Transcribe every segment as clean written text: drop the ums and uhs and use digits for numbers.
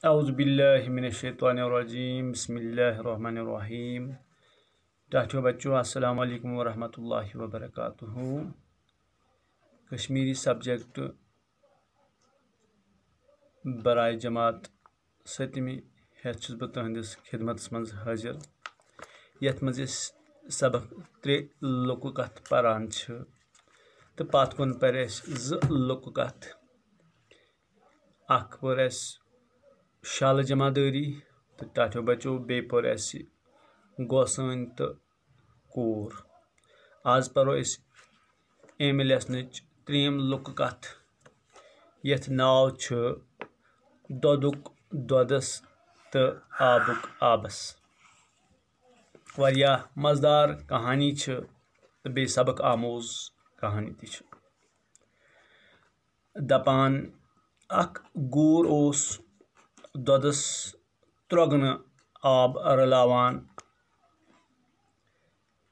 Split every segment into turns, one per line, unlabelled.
اعوذ باللہ من الشیطان الرجیم بسم اللہ الرحمن الرحیم ٹاٹھو بچوں السلام علیکم ورحمۃ اللہ وبرکاتہ کشمیری سبجیکٹ برائے جماعت ستمہ ہیتھ چھس بہ تہندس خدمتس مز حاضر یتھ مز سبق 3 لُکہٕ کتھ پران چھ تو پتھ کُن پر زٕ لُکہٕ کتھ اکھ پٔر اسہِ شالہٕ جمع دٲری تو ٹاٹھو بچو بیٚیہِ پوٚر اسہِ گوسٲنۍ تہٕ کوٗر آز پرو أسۍ امہِ لیسنٕچ 3یم لُکہٕ کتھ یتھ ناو چھُ دۄدُک دۄدس تہٕ آبُک آبس واریاہ مزٕدار کہانی چھِ تہٕ بیٚیہِ سبق آموز کہانی تہِ چھِ دپان اکھ گوٗر اوس دۄدس ترٛۄگنہٕ آب رلاوان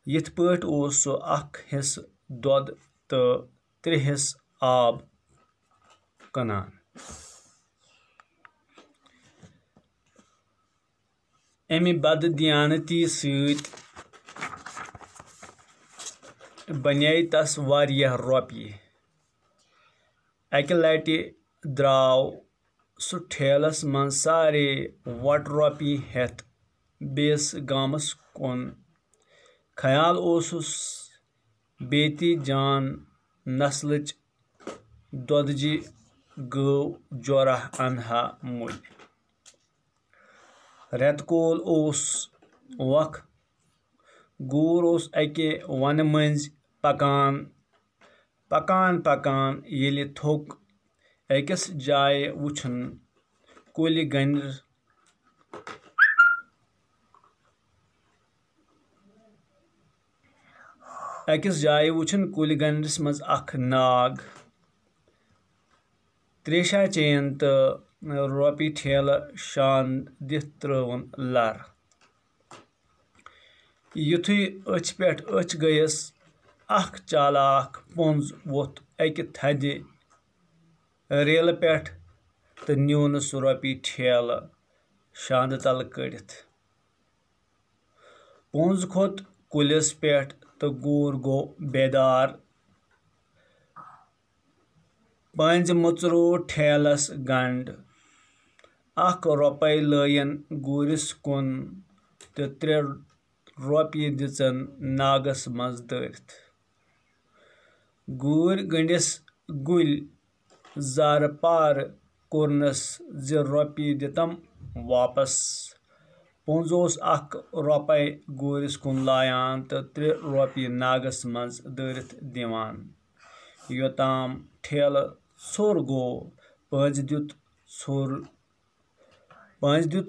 یِتھ پٲٹھۍ اوس سُہ اکھ حصہٕ دۄد تہٕ 3 حصہٕ آب کٕنان امہِ بددیانتی سۭتۍ بنے تس واریاہ رۄپیہِ اکہِ لٹہِ درٛاو سُہ ٹھیلس منٛز سارے وۄٹہٕ رۄپیہِ ہٮ۪تھ بیٚیِس گامس کُن خیال اوسُس بیٚیہِ تہِ جان نسلٕچ دۄدٕجہِ گٲو جورہ انہا مٔلۍ رٮ۪تہٕ کول اوس وکھ گوٗر اوس اکہِ ونہٕ مٔنٛزۍ پکان ییٚلہِ تھوٚک أکِس جایہِ وُچھُن کُلہِ گنڈِس منٛز اکھ ناگ تریشا چیٚیَن تہٕ رۄپیہِ ٹھیلہٕ شان دِتھ ترٲوٕن لر یِتھُے أچھ پٮ۪ٹھ أچھ گٔیَس اکھ چالاک پوٚنٛز ووٚتھ اکہِ تھدِ ریلہٕ پٮ۪ٹھ تہٕ نیوٗنس سُہ رۄپیہِ ٹھیلہٕ شاندٕ تلہٕ کٔڑِتھ پوٚنٛز کھوٚت کُلِس پٮ۪ٹھ تہٕ گوٗر گوٚو بیدار پٔنزۍ مٕژروو ٹھیلس گنڈ اکھ رۄپے لٲیِن گوٗرِس کُن تہٕ 3 رۄپیہِ دِژن ناگس منٛز دٲرِتھ گوٗرۍ گٔنڈِس گُلۍ زارٕ پارٕ کوٚرنس زِ رۄپیہِ دِتم واپس پوٚنٛز اوس اکھ رۄپے گوٗرِس کُن لایان تہٕ 3 رۄپیہِ ناگس منٛز دٲرِتھ دِوان یوٚتام ٹھیلہٕ ژھوٚر گوٚو پٔنزۍ دیُت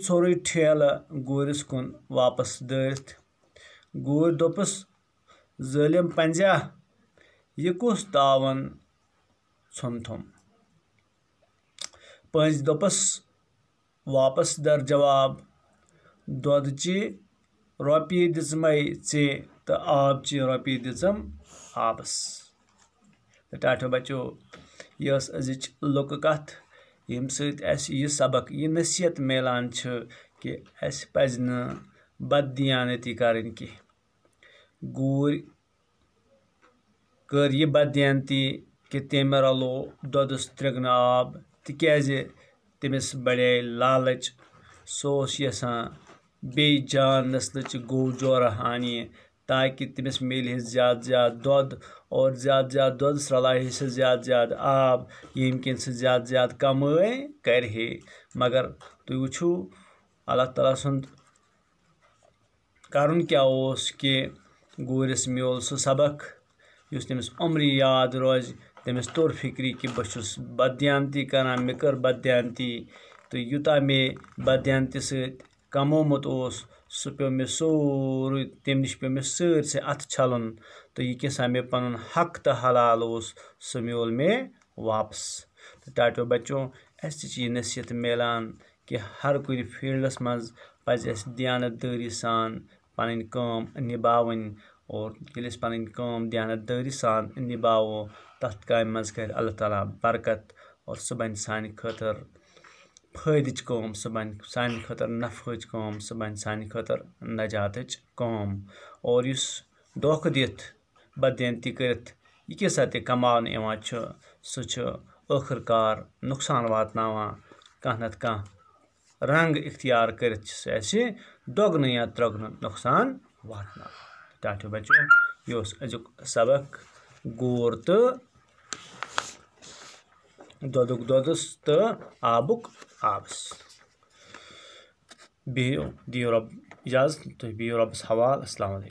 ژھوٚرُے ٹھیلہٕ گوٗرِس کُن واپس دٲرِتھ گوٗرۍ دوٚپُس ظٲلِم پنزا یہِ کُس تاوَن ژھُنتھُم پٔنزۍ دوٚپُس واپس در جواب دۄدچہِ رۄپیہِ دِژمے ژےٚ تہٕ آبچہِ رۄپیہِ دِژٕم آبس تہٕ ٹاٹھو بچو یہِ ٲس أزِچ لُکہٕ کتھ ییٚمہِ سۭتۍ اسہِ یہِ سبق یہِ نصیحت میلان چھِ کہِ اسہِ پزِ نہٕ بددیانتی کرٕنۍ کینٛہہ گوٗرۍ کٔر یہِ بددیانتی کہِ تٔمۍ رلوو دۄدس 3 آب تِکیازِ تٔمِس بڑے لالٕچ سُہ اوس یژھان بیٚیہِ جان نسلٕچ گوٚو جورہ انہِ تاکہِ تٔمِس مِلہِ ہے زیادٕ دۄد اور زیادٕ دۄدس رلایہِ سُہ زیادٕ آب ییٚمہِ کِنۍ سُہ زیادٕ کمٲے کرِ ہے مگر تُہۍ وٕچھو اللہ تعالیٰ سُنٛد کرُن کیٛاہ اوس کہِ گوٗرِس میوٗل سُہ سبق یُس تٔمِس عمرِ یاد روزِ تٔمِس توٚر فِکرِ کہِ بہٕ چھُس بددیانتی کران مےٚ کٔر بددیانتی تہٕ یوٗتاہ مےٚ بددیانتی سۭتۍ کمومُت اوس سُہ پیوٚو مےٚ سورُے تمہِ نِش پیوٚو مےٚ سٲرسٕے اَتھٕ چھلُن تہٕ یہِ کیٛاہ سا مےٚ پنُن حق تہٕ حلال اوس سُہ میوٗل مےٚ واپس تہٕ ٹاٹھو بچو اسہِ تہِ چھِ یہِ نصیحت میلان کہِ ہر کُنہِ فیٖلڈس منٛز پزِ اسہِ دیانت دٲری سان پنٕنۍ کٲم نِباوٕنۍ اور ییٚلہِ أسۍ پنٕنۍ کٲم دیانت دٲری سان نِباوو تتھ کامہِ منٛز کرِ اللہ تعالیٰ برکت اور سُہ بنہِ سانہِ خٲطرٕ فٲیدٕچ کٲم سُہ بَنہِ سانہِ خٲطرٕ نفعٕچ کٲم سُہ بَنہِ سانہِ خٲطرٕ نجاتٕچ کٲم اور یُس دھوکہٕ دِتھ بددیانتی کٔرِتھ یہِ کیٛاہ سا تہِ کماونہٕ یِوان چھُ سُہ چھُ ٲخٕر کار نۄقصان واتناوان کانٛہہ نَتہٕ کانٛہہ رنٛگ اختیار کٔرِتھ چھِ سُہ اَسہِ دۄگنہٕ یا ترٛۄگنہٕ نۄقصان واتناوان ٹاٹھیو بچو یہِ اوس أزیُک سبق گوٗر تہٕ دۄدُک دۄدَس تہٕ آبُک آبَس بِہِو دِیِو رۄب اِجازت تُہۍ بِہِو رۄبَس حوالہٕ السلام علیکم